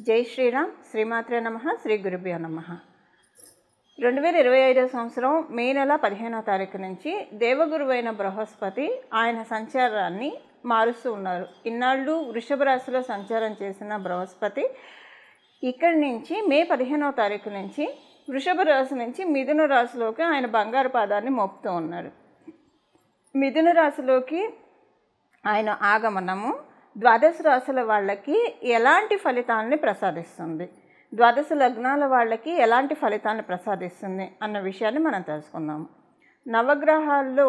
జై శ్రీరామ్. శ్రీమాత్రే నమః. శ్రీ గురుభ్యో నమః. 2025 సంవత్సరం మే నెల 15వ తారీఖు నుంచి దేవగురువైన బృహస్పతి ఆయన సంచారాన్ని మారుస్తూ ఉన్నారు. ఇన్నాళ్ళు వృషభ రాశిలో సంచారం చేసిన బృహస్పతి ఇక్కడి నుంచి మే 15వ తారీఖు నుంచి వృషభ రాశి నుంచి మిథున రాశిలోకి ఆయన బంగారు పాదాన్ని మోపుతూ ఉన్నారు. మిథున రాశిలోకి ఆయన ఆగమనము ద్వాదశ రాశుల వాళ్ళకి ఎలాంటి ఫలితాలని ప్రసాదిస్తుంది, ద్వాదశ లగ్నాల వాళ్ళకి ఎలాంటి ఫలితాన్ని ప్రసాదిస్తుంది అన్న విషయాన్ని మనం తెలుసుకుందాము. నవగ్రహాల్లో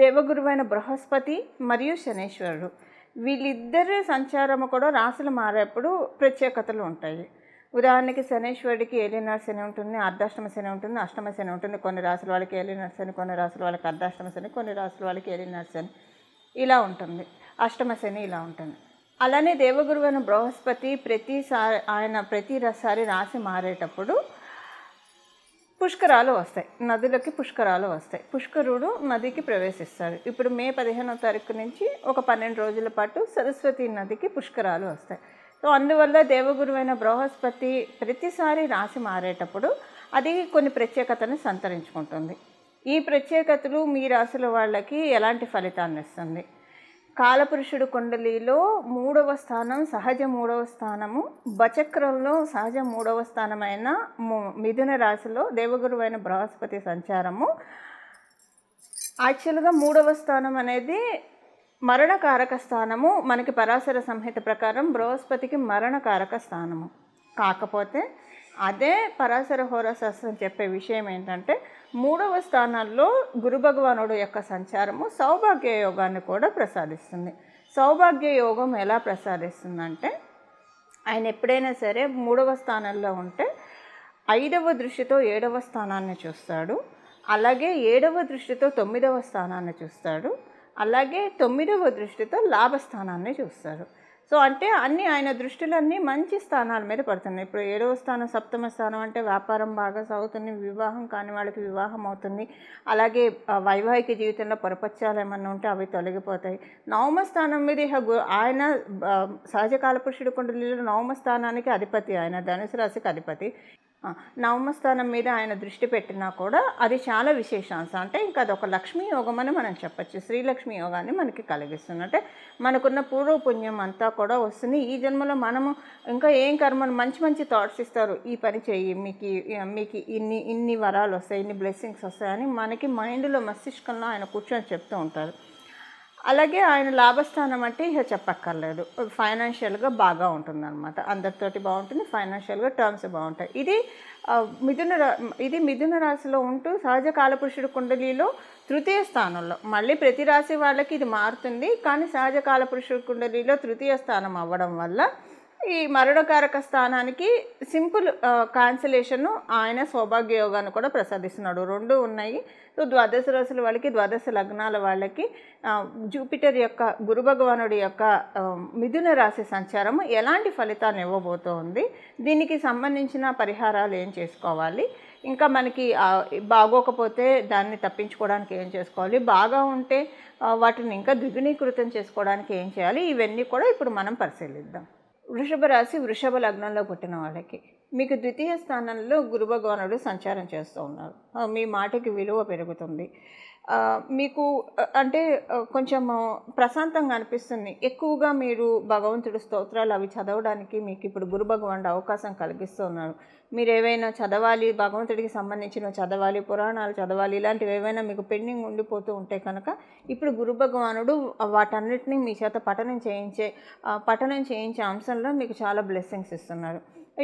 దేవగురువైన బృహస్పతి మరియు శనీశ్వరుడు వీళ్ళిద్దరి సంచారము కూడా రాశులు మారేప్పుడు ప్రత్యేకతలు ఉంటాయి. ఉదాహరణకి శనీశ్వరుడికి ఏలినాడు శని ఉంటుంది, అర్ధాష్టమ శని ఉంటుంది, అష్టమ శని ఉంటుంది. కొన్ని రాశుల వాళ్ళకి ఏలినాడు శని, కొన్ని రాశుల వాళ్ళకి అర్ధాష్టమ శని, కొన్ని రాశుల వాళ్ళకి ఏలినాడు శని ఇలా ఉంటుంది, అష్టమ శని ఇలా ఉంటుంది. అలానే దేవగురువైన బృహస్పతి ప్రతిసారి రాశి మారేటప్పుడు పుష్కరాలు వస్తాయి, నదులకి పుష్కరాలు వస్తాయి. పుష్కరుడు నదికి ప్రవేశిస్తాడు. ఇప్పుడు మే 15వ తారీఖు నుంచి ఒక 12 రోజుల పాటు సరస్వతి నదికి పుష్కరాలు వస్తాయి. సో అందువల్ల దేవగురువైన బృహస్పతి ప్రతిసారి రాశి మారేటప్పుడు అది కొన్ని ప్రత్యేకతను సంతరించుకుంటుంది. ఈ ప్రత్యేకతలు మీ రాశుల వాళ్ళకి ఎలాంటి ఫలితాన్ని ఇస్తుంది? కాలపురుషుడు కుండలిలో 3వ స్థానం సహజ 3వ స్థానము, బచక్రంలో సహజ 3వ స్థానమైన మిథున రాశిలో దేవగురువైన బృహస్పతి సంచారము. యాక్చువల్గా 3వ స్థానం అనేది మరణకారక స్థానము. మనకి పరాశర సంహిత ప్రకారం బృహస్పతికి మరణకారక స్థానము. కాకపోతే అదే పరాశర హోరాశాస్త్రం చెప్పే విషయం ఏంటంటే 3వ స్థానాల్లో గురు భగవానుడు యొక్క సంచారము సౌభాగ్య యోగాన్ని కూడా ప్రసాదిస్తుంది. సౌభాగ్య యోగం ఎలా ప్రసాదిస్తుందంటే ఆయన ఎప్పుడైనా సరే 3వ స్థానంలో ఉంటే 5వ దృష్టితో 7వ స్థానాన్ని చూస్తాడు, అలాగే 7వ దృష్టితో 9వ స్థానాన్ని చూస్తాడు, అలాగే 9వ దృష్టితో లాభస్థానాన్ని చూస్తాడు. సో అంటే ఆయన దృష్టిలన్నీ మంచి స్థానాల మీద పడుతున్నాయి. ఇప్పుడు 7వ స్థానం సప్తమ స్థానం అంటే వ్యాపారం బాగా సాగుతుంది, వివాహం కాని వాళ్ళకి వివాహం అవుతుంది, అలాగే వైవాహిక జీవితంలో పొరపచ్చాలు ఏమన్నా ఉంటే అవి తొలగిపోతాయి. 9వ స్థానం మీద ఆయన సహజ కాలపురుషుడు కుండలిలో 9వ స్థానానికి అధిపతి, ఆయన ధనుసు రాశికి అధిపతి. 9వ స్థానం మీద ఆయన దృష్టి పెట్టినా కూడా అది చాలా విశేషాంశం. అంటే ఇంకా అదొక లక్ష్మీ యోగం అని మనం చెప్పచ్చు. శ్రీలక్ష్మి యోగాన్ని మనకి కలిగిస్తుంది. అంటే మనకున్న పూర్వపుణ్యం అంతా కూడా వస్తుంది. ఈ జన్మలో మనము ఇంకా ఏం కర్మను మంచి మంచి థాట్స్ ఇస్తారు, ఈ పని చెయ్యి, మీకు ఇన్ని వరాలు వస్తాయి, ఇన్ని బ్లెస్సింగ్స్ వస్తాయని మనకి మైండ్లో మస్తిష్కంలో ఆయన కూర్చొని చెప్తూ ఉంటారు. అలాగే ఆయన లాభస్థానం అంటే ఇక చెప్పక్కర్లేదు, ఫైనాన్షియల్గా బాగా ఉంటుందన్నమాట. అందరితోటి బాగుంటుంది, ఫైనాన్షియల్గా టర్మ్స్ బాగుంటాయి. ఇది మిథున రాశిలో ఉంటూ సహజ కాలపురుషుడు కుండలిలో 3వ స్థానంలో. మళ్ళీ ప్రతి రాశి వాళ్ళకి ఇది మారుతుంది, కానీ సహజ కాలపురుషుడు కుండలిలో 3వ స్థానం అవ్వడం వల్ల ఈ మరణకారక స్థానానికి సింపుల్ కాన్సలేషను ఆయన సౌభాగ్య యోగాన్ని కూడా ప్రసాదిస్తున్నాడు. 2 ఉన్నాయి. సో ద్వాదశ రాశుల వాళ్ళకి, ద్వాదశ లగ్నాల వాళ్ళకి జూపిటర్ యొక్క గురు భగవానుడి యొక్క మిథున రాశి సంచారము ఎలాంటి ఫలితాన్ని ఇవ్వబోతోంది, దీనికి సంబంధించిన పరిహారాలు ఏం చేసుకోవాలి, ఇంకా మనకి బాగోకపోతే దాన్ని తప్పించుకోవడానికి ఏం చేసుకోవాలి, బాగా ఉంటే వాటిని ఇంకా ద్విగుణీకృతం చేసుకోవడానికి ఏం చేయాలి, ఇవన్నీ కూడా ఇప్పుడు మనం పరిశీలిద్దాం. వృషభ రాశి వృషభ లగ్నంలో పుట్టిన వాళ్ళకి మీకు 2వ స్థానంలో గురు భగవానుడు సంచారం చేస్తూ ఉన్నారు. మీ మాటకి విలువ పెరుగుతుంది. మీకు అంటే కొంచెం ప్రశాంతంగా అనిపిస్తుంది. ఎక్కువగా మీరు భగవంతుడి స్తోత్రాలు అవి చదవడానికి మీకు ఇప్పుడు గురు భగవానుడు అవకాశం కలిగిస్తూ ఉన్నారు. మీరు ఏవైనా చదవాలి, భగవంతుడికి సంబంధించినవి చదవాలి, పురాణాలు చదవాలి, ఇలాంటివి ఏవైనా మీకు పెండింగ్ ఉండిపోతూ ఉంటే కనుక ఇప్పుడు గురు భగవానుడు వాటన్నిటినీ మీ చేత పఠనం చేయించే అంశంలో మీకు చాలా బ్లెస్సింగ్స్ ఇస్తున్నారు.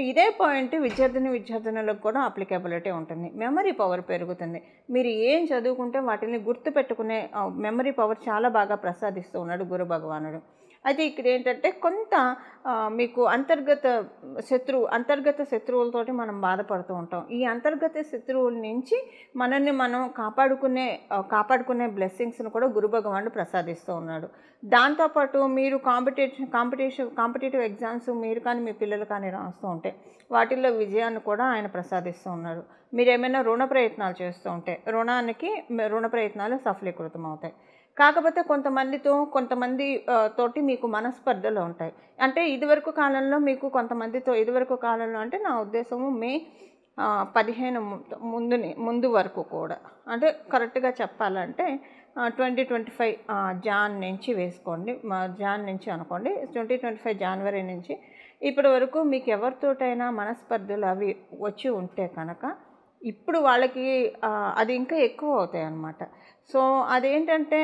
ఇదే పాయింట్ విద్యార్థినులకు కూడా అప్లికేబిలిటీ ఉంటుంది. మెమరీ పవర్ పెరుగుతుంది. మీరు ఏం చదువుకుంటే వాటిని గుర్తుపెట్టుకునే మెమరీ పవర్ చాలా బాగా ప్రసాదిస్తూ ఉన్నాడు గురు భగవానుడు. అయితే ఇక్కడ ఏంటంటే కొంత మీకు అంతర్గత శత్రువులతోటి మనం బాధపడుతూ ఉంటాం. ఈ అంతర్గత శత్రువుల నుంచి మనల్ని మనం కాపాడుకునే బ్లెస్సింగ్స్ను కూడా గురు భగవానుడు ప్రసాదిస్తూ ఉన్నాడు. దాంతోపాటు మీరు కాంపిటేటివ్ ఎగ్జామ్స్ మీరు కానీ మీ పిల్లలు కానీ రాస్తూ ఉంటే వాటిల్లో విజయాన్ని కూడా ఆయన ప్రసాదిస్తూ ఉన్నారు. మీరు ఏమైనా రుణ ప్రయత్నాలు చేస్తూ ఉంటే రుణ ప్రయత్నాలు సఫలీకృతం అవుతాయి. కాకపోతే కొంతమంది తోటి మీకు మనస్పర్ధలు ఉంటాయి. అంటే ఇదివరకు కాలంలో మీకు కొంతమందితో ఇదివరకు కాలంలో అంటే నా ఉద్దేశము మే 15 ముందు వరకు కూడా, అంటే కరెక్ట్‌గా చెప్పాలంటే 2025 జాన్ నుంచి వేసుకోండి. జాన్ నుంచి అనుకోండి. 2025 జనవరి నుంచి ఇప్పటి వరకు మీకు ఎవరితోటైనా మనస్పర్ధలు అవి వచ్చి ఉంటే కనుక ఇప్పుడు వాళ్ళకి అది ఇంకా ఎక్కువ అవుతాయన్నమాట. సో అదేంటంటే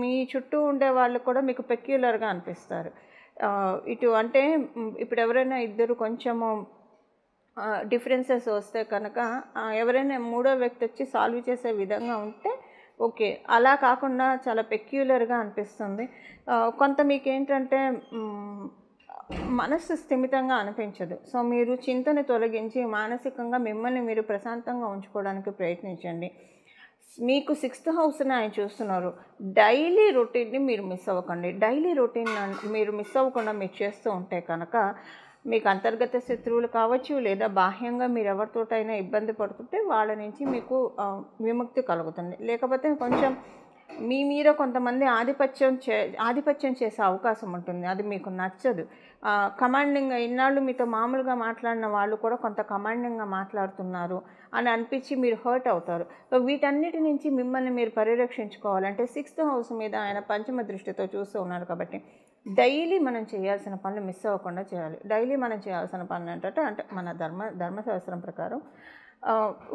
మీ చుట్టూ ఉండే వాళ్ళు కూడా మీకు పెక్యులర్‌గా అనిపిస్తారు. ఇటు అంటే ఇప్పుడు ఎవరైనా ఇద్దరు కొంచెము డిఫరెన్సెస్ వస్తే కనుక ఎవరైనా మూడో వ్యక్తి వచ్చి సాల్వ్ చేసే విధంగా ఉంటే ఓకే. అలా కాకుండా చాలా పెక్యులర్‌గా అనిపిస్తుంది. కొంత మీకేంటంటే మనస్సు స్థిమితంగా అనిపించదు. సో మీరు చింతని తొలగించి మానసికంగా మిమ్మల్ని మీరు ప్రశాంతంగా ఉంచుకోవడానికి ప్రయత్నించండి. మీకు 6th హౌస్‌ని ఆయన చూస్తున్నారు. డైలీ రొటీన్‌ని మీరు మిస్ అవ్వకండి. డైలీ రొటీన్ మీరు మిస్ అవ్వకుండా మీరు చేస్తూ ఉంటే కనుక మీకు అంతర్గత శత్రువులు కావచ్చు, లేదా బాహ్యంగా మీరు ఎవరితోటైనా ఇబ్బంది పడుతుంటే వాళ్ళ నుంచి మీకు విముక్తి కలుగుతుంది. లేకపోతే కొంచెం మీ మీద కొంతమంది ఆధిపత్యం చేసే అవకాశం ఉంటుంది. అది మీకు నచ్చదు. కమాండింగ్‌గా ఇన్నాళ్ళు మీతో మామూలుగా మాట్లాడిన వాళ్ళు కూడా కొంత కమాండింగ్‌గా మాట్లాడుతున్నారు అని అనిపించి మీరు హర్ట్ అవుతారు. సో వీటన్నిటి నుంచి మిమ్మల్ని మీరు పరిరక్షించుకోవాలంటే 6th హౌస్ మీద ఆయన పంచమ దృష్టితో చూస్తూ ఉన్నారు కాబట్టి డైలీ మనం చేయాల్సిన పనులు మిస్ అవ్వకుండా చేయాలి. డైలీ మనం చేయాల్సిన పనులు ఏంటంటే అంటే మన ధర్మశాస్త్రం ప్రకారం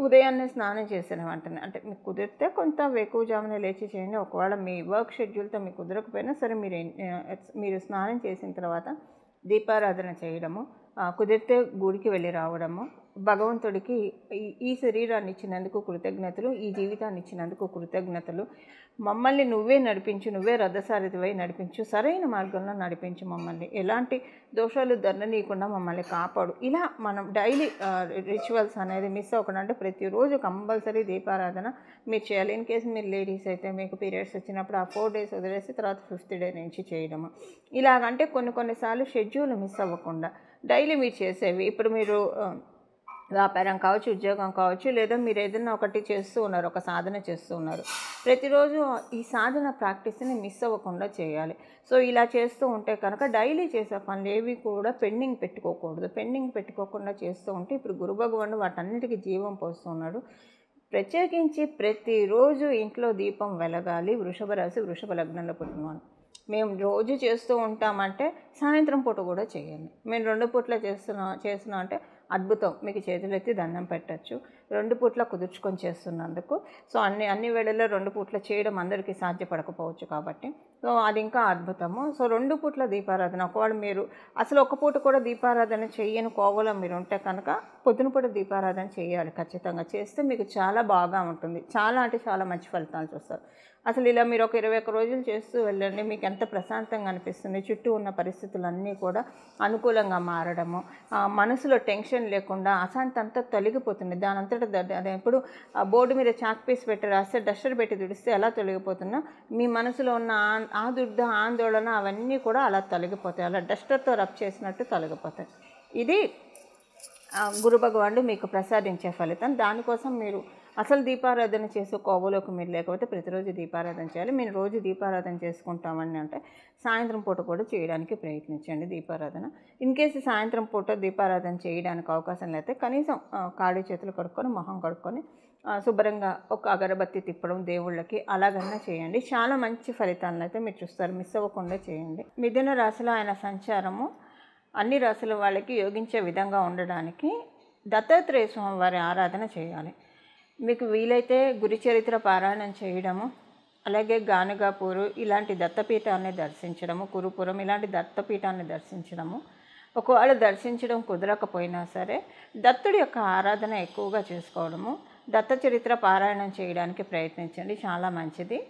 ఉదయాన్నే స్నానం చేసిన వెంటనే అంటే మీకు కుదిరితే కొంత వేకువజామునే లేచి చేయండి. ఒకవేళ మీ వర్క్ షెడ్యూల్తో మీకు కుదరకపోయినా సరే మీరు స్నానం చేసిన తర్వాత దీపారాధన చేయడము, కుదిరితే గుడికి వెళ్ళి రావడము, భగవంతుడికి ఈ శరీరాన్ని ఇచ్చినందుకు కృతజ్ఞతలు, ఈ జీవితాన్ని ఇచ్చినందుకు కృతజ్ఞతలు, మమ్మల్ని నువ్వే నడిపించు, నువ్వే రథసారథివై నడిపించు, సరైన మార్గంలో నడిపించు, మమ్మల్ని ఎలాంటి దోషాలు ధరనీయకుండా మమ్మల్ని కాపాడు. ఇలా మనం డైలీ రిచువల్స్ అనేది మిస్ అవ్వకుండా అంటే ప్రతిరోజు కంపల్సరీ దీపారాధన మీరు చేయాలి. ఇన్ కేసు మీరు లేడీస్ అయితే మీకు పీరియడ్స్ వచ్చినప్పుడు ఆ 4 days వదిలేసి తర్వాత 5th day నుంచి చేయడము. ఇలాగంటే కొన్నిసార్లు షెడ్యూల్ మిస్ అవ్వకుండా డైలీ మీరు చేసేవి ఇప్పుడు మీరు వ్యాపారం కావచ్చు, ఉద్యోగం కావచ్చు, లేదా మీరు ఏదైనా ఒకటి చేస్తూ ఉన్నారు, ఒక సాధన చేస్తూ ఉన్నారు. ప్రతిరోజు ఈ సాధన ప్రాక్టీస్ని మిస్ అవ్వకుండా చేయాలి. సో ఇలా చేస్తూ ఉంటే కనుక డైలీ చేసే పనులు ఏవి కూడా పెండింగ్ పెట్టుకోకూడదు. పెండింగ్ పెట్టుకోకుండా చేస్తూ ఉంటే ఇప్పుడు గురు భగవానుడు వాటన్నిటికీ జీవం పోస్తూ ఉన్నాడు. ప్రత్యేకించి ప్రతిరోజు ఇంట్లో దీపం వెలగాలి. వృషభ రాశి వృషభ లగ్నంలో పుట్టినవాడు మేము రోజు చేస్తూ ఉంటామంటే సాయంత్రం పూట కూడా చేయండి. మేము 2 పూట్ల చేస్తున్నాం అంటే అద్భుతం. మీకు చేతులెత్తి దండం పెట్టచ్చు 2 పూట్ల కుదుర్చుకొని చేస్తున్నందుకు. సో అన్ని వేళల్లో 2 పూట్ల చేయడం అందరికీ సాధ్యపడకపోవచ్చు కాబట్టి సో అది ఇంకా అద్భుతము. సో 2 పూట్ల దీపారాధన ఒకవేళ మీరు అసలు ఒక పూట కూడా దీపారాధన చేయని కోవలో మీరు ఉంటే కనుక పొద్దున పూట దీపారాధన చేయాలి. ఖచ్చితంగా చేస్తే మీకు చాలా బాగా ఉంటుంది. చాలా అంటే చాలా మంచి ఫలితాలు చూస్తారు. అసలు ఇలా మీరు ఒక 21 రోజులు చేస్తూ వెళ్ళండి. మీకు ఎంత ప్రశాంతంగా అనిపిస్తుంది. చుట్టూ ఉన్న పరిస్థితులన్నీ కూడా అనుకూలంగా మారడము, మనసులో టెన్షన్ లేకుండా అశాంతి అంతా తొలగిపోతుంది. దానంతటా అదే ఇప్పుడు బోర్డు మీద చాక్ పీస్ పెట్టి రాస్తే డస్టర్ పెట్టి తుడిస్తే ఎలా తొలగిపోతున్నా మీ మనసులో ఉన్న ఆందోళన అవన్నీ కూడా అలా తొలగిపోతాయి. అలా డస్టర్తో రబ్ చేసినట్టు తొలగిపోతాయి. ఇది గురు భగవానుడు మీకు ప్రసాదించే ఫలితం. దానికోసం మీరు అసలు దీపారాధన చేసే కోవలోకి మీరు లేకపోతే ప్రతిరోజు దీపారాధన చేయాలి. మేము రోజు దీపారాధన చేసుకుంటామని అంటే సాయంత్రం పూట కూడా చేయడానికి ప్రయత్నించండి దీపారాధన. ఇన్ కేసు సాయంత్రం పూట దీపారాధన చేయడానికి అవకాశం లేకపోతే కనీసం కాళ్ళు చేతులు కడుక్కొని మొహం కడుక్కొని శుభ్రంగా ఒక అగరబత్తి తిప్పడం దేవుళ్ళకి అలాగన్నా చేయండి. చాలా మంచి ఫలితాలను అయితే మీరు చూస్తారు. మిస్ అవ్వకుండా చేయండి. మిథున రాశిలో ఆయన సంచారము అన్ని రాశుల వాళ్ళకి యోగించే విధంగా ఉండడానికి దత్తాత్రేయ స్వామి వారి ఆరాధన చేయాలి. మీకు వీలైతే గురుచరిత్ర పారాయణం చేయడము, అలాగే గానుగాపూరు ఇలాంటి దత్తపీఠాన్ని దర్శించడము, కురుపురం ఇలాంటి దత్తపీఠాన్ని దర్శించడము. ఒకవేళ దర్శించడం కుదరకపోయినా సరే దత్తుడి యొక్క ఆరాధన ఎక్కువగా చేసుకోవడము, దత్త చరిత్ర పారాయణం చేయడానికి ప్రయత్నించండి. చాలా మంచిది.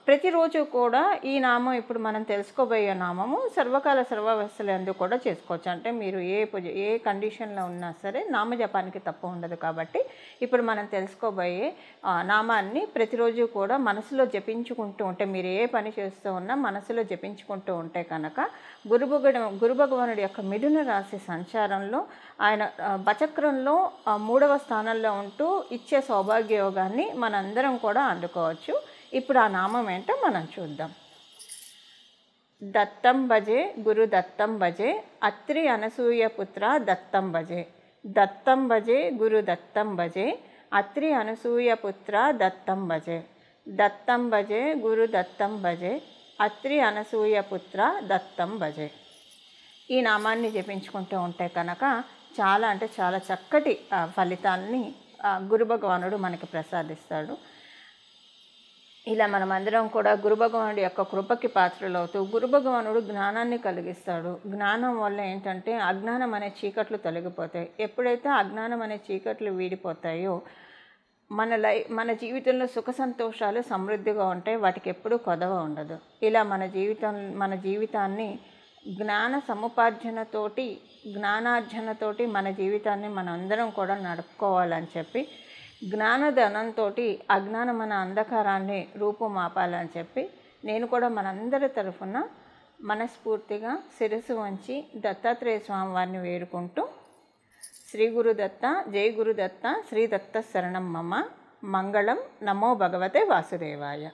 ప్రతిరోజు కూడా ఈ నామం ఇప్పుడు మనం తెలుసుకోబోయే నామము సర్వకాల సర్వావస్థలందు కూడా చేసుకోవచ్చు. అంటే మీరు ఏ కండిషన్లో ఉన్నా సరే నామజపానికి తప్పు ఉండదు. కాబట్టి ఇప్పుడు మనం తెలుసుకోబోయే నామాన్ని ప్రతిరోజు కూడా మనసులో జపించుకుంటూ ఉంటే మీరు ఏ పని చేస్తూ ఉన్నా మనసులో జపించుకుంటూ ఉంటే కనుక గురు భగవానుడి యొక్క మిథున రాశి సంచారంలో ఆయన బచక్రంలో 3వ స్థానంలో ఉంటూ ఇచ్చే సౌభాగ్య యోగాన్ని మనందరం కూడా అందుకోవచ్చు. ఇప్పుడు ఆ నామం ఏంటో మనం చూద్దాం. దత్తం భజే గురు దత్తం భజే అత్రి అనసూయ పుత్ర దత్తం భజే. దత్తం భజే గురు దత్తం భజే అత్రి అనసూయ పుత్ర దత్తం భజే. దత్తం భజే గురు దత్తం భజే అత్రి అనసూయ పుత్ర దత్తం భజే. ఈ నామాన్ని జపించుకుంటూ ఉంటే కనుక చాలా అంటే చాలా చక్కటి ఫలితాలని గురు భగవానుడు మనకి ప్రసాదిస్తాడు. ఇలా మనమందరం కూడా గురు భగవానుడి యొక్క కృపకి పాత్రలవుతూ గురు భగవానుడు జ్ఞానాన్ని కలిగిస్తాడు. జ్ఞానం వల్ల ఏంటంటే అజ్ఞానం అనే చీకట్లు తొలగిపోతాయి. ఎప్పుడైతే అజ్ఞానం అనే చీకట్లు వీడిపోతాయో మన జీవితంలో సుఖ సంతోషాలు సమృద్ధిగా ఉంటాయి. వాటికి ఎప్పుడూ కొదవ ఉండదు. ఇలా మన జీవితాన్ని జ్ఞాన సముపార్జనతోటి జ్ఞానార్జనతోటి మన జీవితాన్ని మనందరం కూడా నడుపుకోవాలని చెప్పి జ్ఞానధనంతో అజ్ఞానం మన అంధకారాన్ని రూపుమాపాలని చెప్పి నేను కూడా మనందరి తరఫున మనస్ఫూర్తిగా శిరస్సు వంచి దత్తాత్రేయ స్వామి వారిని వేడుకుంటూ శ్రీ గురుదత్త జై గురుదత్త శ్రీ దత్త శరణం మమ మంగళం నమో భగవతే వాసుదేవాయ.